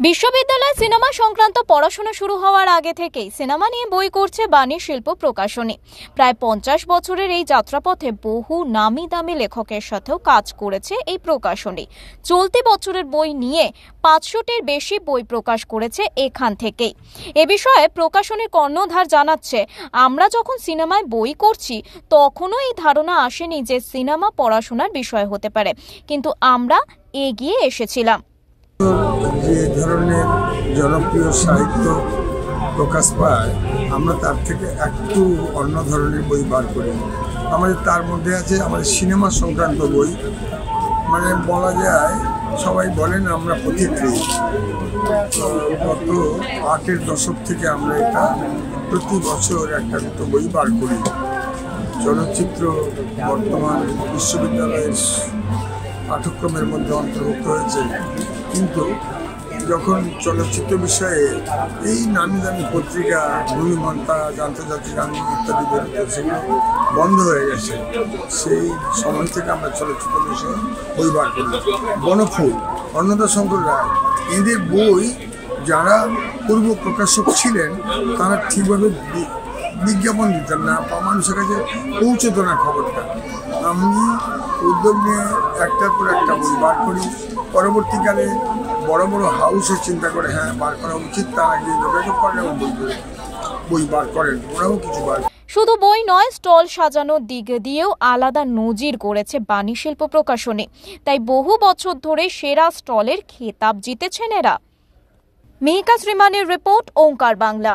বিশ্ববিদ্যালয় সিনেমা সংক্রান্ত পড়াশোনা শুরু হওয়ার আগে থেকেই সিনেমা নিয়ে বই করছে বাণী শিল্প প্রকাশনী। প্রায় 50 বছরের এই যাত্রাপথে বহু নামি দামি লেখকের সাথেও কাজ করেছে এই প্রকাশনী। চলতি বছরের বই নিয়ে 500টির বেশি বই প্রকাশ করেছে এখান থেকেই। এ বিষয়ে প্রকাশনীর কর্ণধার জানাচ্ছে, আমরা যখন সিনেমায় বই করছি তখনও এই ধারণা আসেনি যে সিনেমা পড়াশোনার বিষয় হতে পারে, কিন্তু আমরা এগিয়ে এসেছিলাম। যে ধরনের জনপ্রিয় সাহিত্য প্রকাশ পায়, আমরা তার থেকে একটু অন্য ধরনের বই বার করি। আমাদের তার মধ্যে আছে আমাদের সিনেমা সংক্রান্ত বই, মানে বলা যায় সবাই বলেন আমরা প্রতিক্রিয়া। গত 8-এর দশক থেকে আমরা এটা প্রতি বছর একটা দুটো বই বার করি। চলচ্চিত্র বর্তমান বিশ্ববিদ্যালয়ের পাঠ্যক্রমের মধ্যে অন্তর্ভুক্ত হয়েছে, কিন্তু যখন চলচ্চিত্র বিষয়ে এই নামি দামি পত্রিকা ভূমিমন্তাজ, আন্তর্জাতিক আন্দোলন ইত্যাদি বেরোতে, সেগুলো বন্ধ হয়ে গেছে। সেই সময় থেকে আমরা চলচ্চিত্র বিষয়ে বই বার করি। বনফুল, অন্নদাশঙ্কর রায়, এদের বই যারা পূর্ব প্রকাশক ছিলেন তারা ঠিকভাবে বিজ্ঞাপন দিতেন না, মানুষের কাছে পৌঁছত না খবরটা। আমি উদ্যোগ নিয়ে একটার পর একটা বই বার করি। পরবর্তীকালে বড় বড় হাউসে চিন্তা করে হ্যাঁ বার করা উচিত, তারা গিয়ে যোগাযোগ করেন এবং বই বার করেন, ওরাও কিছু বার। শুধু বই নয়, স্টল সাজানোর দিক দিয়েও আলাদা নজির করেছে বাণী শিল্প প্রকাশনী। তাই বহু বছর ধরে সেরা স্টলের খেতাব জিতেছেন এরা। মেহিকা শ্রীমানের রিপোর্ট, ওঙ্কার বাংলা।